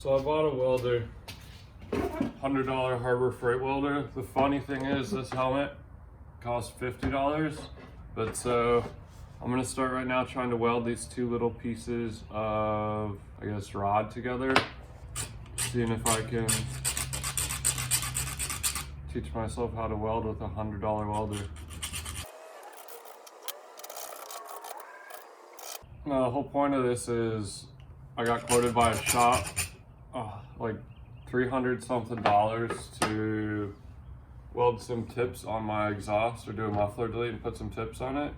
So I bought a welder, $100 Harbor Freight welder. The funny thing is this helmet cost $50, but so I'm gonna start right now trying to weld these two little pieces of, I guess, rod together, seeing if I can teach myself how to weld with a $100 welder. Now, the whole point of this is I got quoted by a shop like $300 something to weld some tips on my exhaust or do a muffler delete and put some tips on it.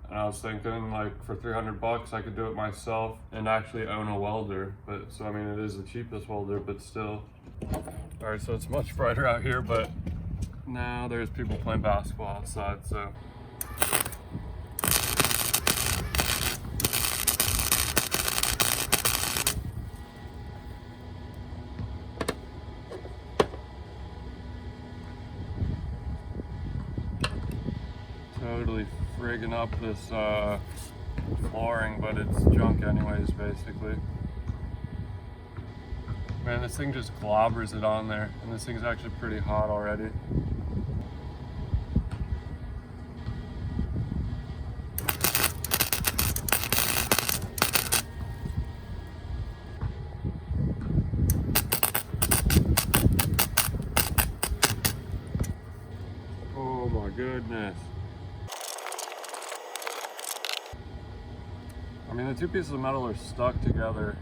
And I was thinking, like, for $300 I could do it myself and actually own a welder. But so I mean, it is the cheapest welder, but still. All right, so it's much brighter out here, but now there's people playing basketball outside, so. Totally frigging up this flooring, but it's junk anyways, basically. Man, this thing just globbers it on there, and this thing's actually pretty hot already. Oh my goodness. I mean, the two pieces of metal are stuck together.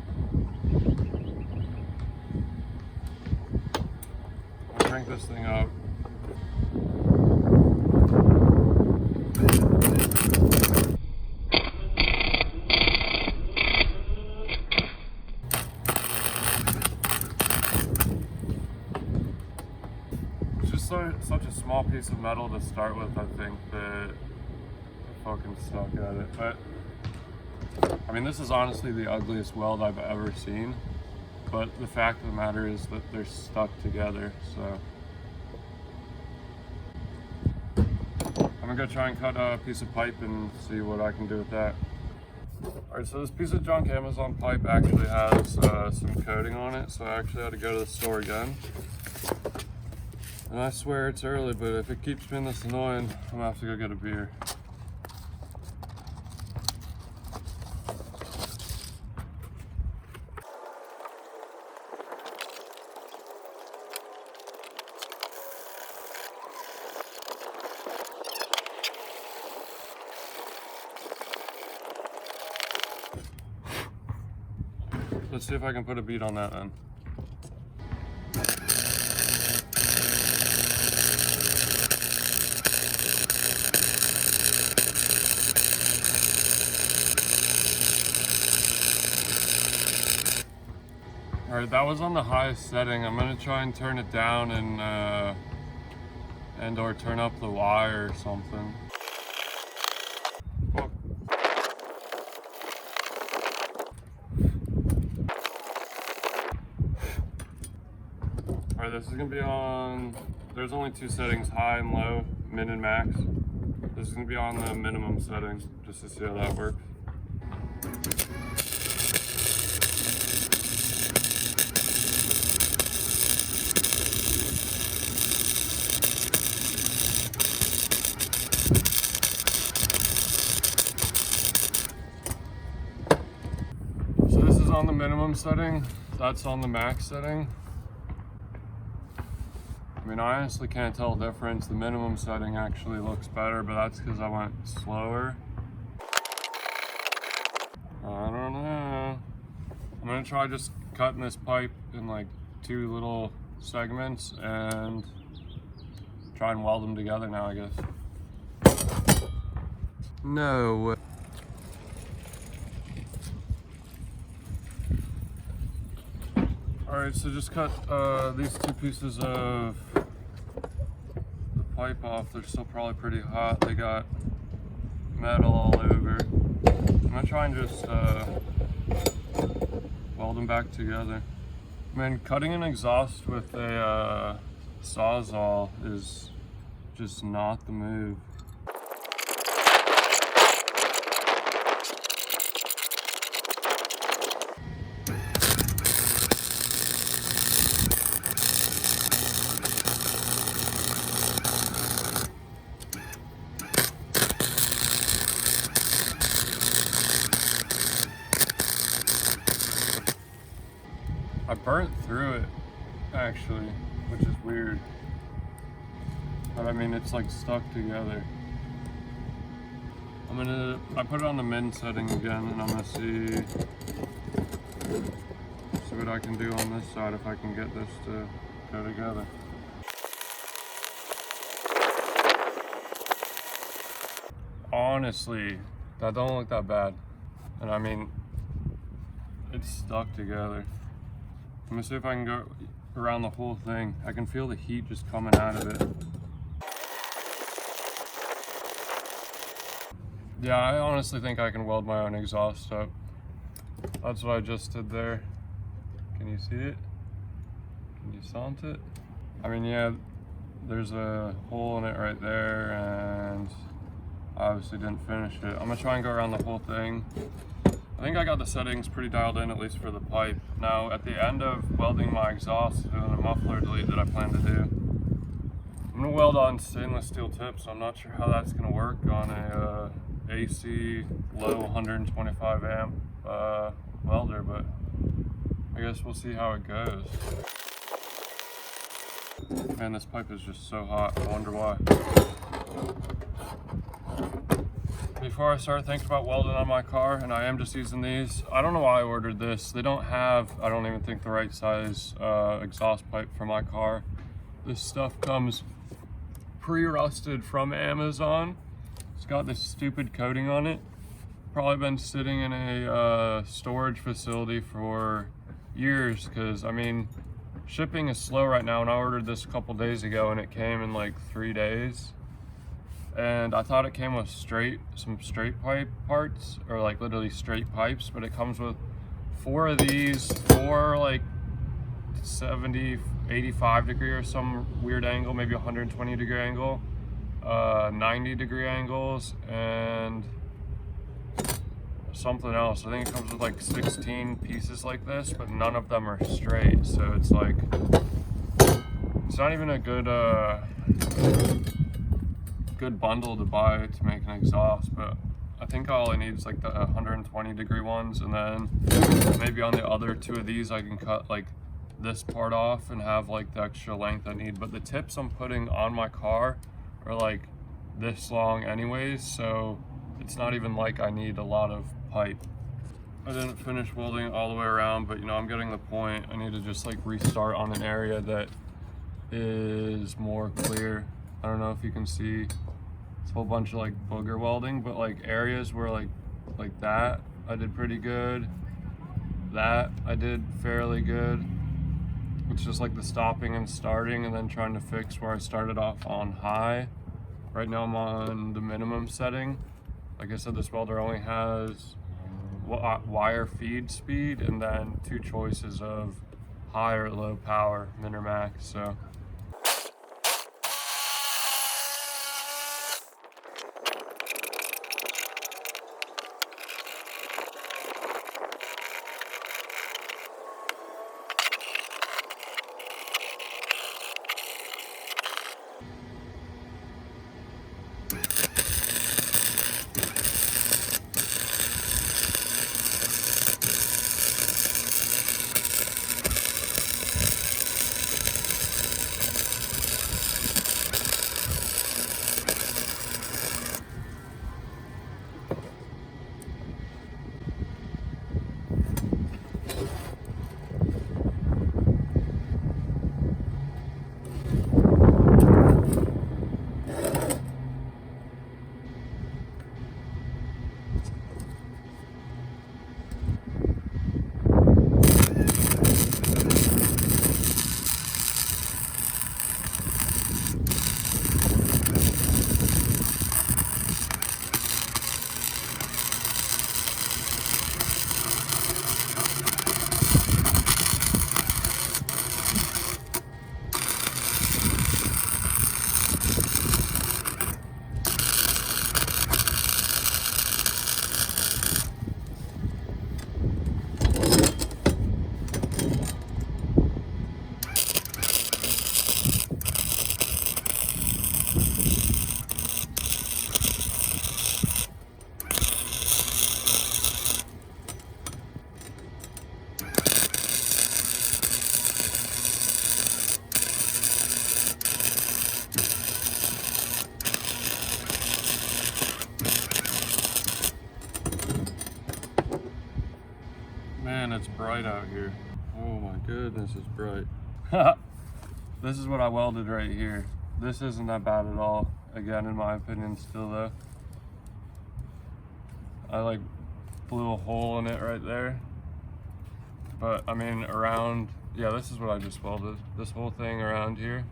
I'll crank this thing up. It's just such a small piece of metal to start with, I think, that I'm fucking stuck at it. But I mean, this is honestly the ugliest weld I've ever seen, but the fact of the matter is that they're stuck together, so. I'm gonna go try and cut a piece of pipe and see what I can do with that. All right, so this piece of junk Amazon pipe actually has some coating on it, so I actually had to go to the store again. And I swear it's early, but if it keeps being this annoying, I'm gonna have to go get a beer. Let's see if I can put a beat on that then. All right, that was on the highest setting. I'm gonna try and turn it down and or turn up the wire or something. Alright, this is gonna be on, there's only two settings, high and low, min and max. This is gonna be on the minimum setting, just to see how that works. So this is on the minimum setting, that's on the max setting. I mean, I honestly can't tell the difference. The minimum setting actually looks better, but that's because I went slower. I don't know. I'm gonna try just cutting this pipe in like two little segments and try and weld them together now, I guess. No. Alright, so just cut these two pieces of the pipe off. They're still probably pretty hot. They got metal all over. I'm gonna try and just weld them back together. Man, cutting an exhaust with a Sawzall is just not the move. I burnt through it actually, which is weird. But I mean, it's like stuck together. I put it on the min setting again, and I'm gonna see what I can do on this side if I can get this to go together. Honestly, that don't look that bad. And I mean, it's stuck together. I'm gonna see if I can go around the whole thing. I can feel the heat just coming out of it. Yeah, I honestly think I can weld my own exhaust up. That's what I just did there. Can you see it? Can you sound it? I mean, yeah, there's a hole in it right there, and I obviously didn't finish it. I'm gonna try and go around the whole thing. I think I got the settings pretty dialed in, at least for the pipe. Now, at the end of welding my exhaust and a muffler delete that I plan to do, I'm gonna weld on stainless steel tips. So I'm not sure how that's gonna work on a AC low 125 amp welder, but I guess we'll see how it goes. Man, this pipe is just so hot. I wonder why. Before I start thinking about welding on my car, and I am just using these, I don't know why I ordered this. They don't have, I don't even think, the right size exhaust pipe for my car. This stuff comes pre-rusted from Amazon. It's got this stupid coating on it. Probably been sitting in a storage facility for years, because I mean, shipping is slow right now, and I ordered this a couple days ago and it came in like 3 days. And I thought it came with some straight pipe parts, or like literally straight pipes, but it comes with 4 of these, 4 like 70, 85 degree or some weird angle, maybe 120 degree angle, 90 degree angles, and something else. I think it comes with like 16 pieces like this, but none of them are straight. So it's like, it's not even a good bundle to buy to make an exhaust. But I think all I need is like the 120 degree ones, and then maybe on the other 2 of these I can cut like this part off and have like the extra length I need. But the tips I'm putting on my car are like this long anyways, so it's not even like I need a lot of pipe. I didn't finish welding it all the way around, but you know, I'm getting the point. I need to just like restart on an area that is more clear. I don't know if you can see, it's a whole bunch of like booger welding, but like areas where like that I did pretty good, that I did fairly good. It's just like the stopping and starting, and then trying to fix where I started off on high. Right now I'm on the minimum setting. Like I said, this welder only has wire feed speed and then 2 choices of high or low power, min or max. So bright out here. Oh my goodness, it's bright. This is what I welded right here. This isn't that bad at all. Again, in my opinion, still though. I like blew a hole in it right there. But I mean, around, yeah, this is what I just welded. This whole thing around here.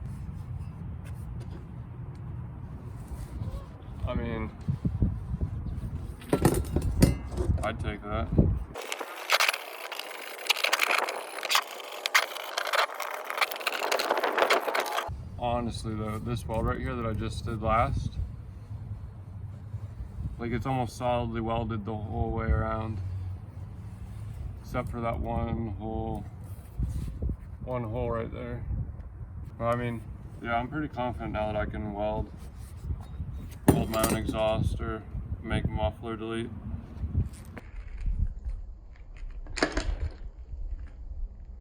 I mean, I'd take that. Honestly though, this weld right here that I just did last, like it's almost solidly welded the whole way around. Except for that one hole right there. But I mean, yeah, I'm pretty confident now that I can weld my own exhaust or make a muffler delete.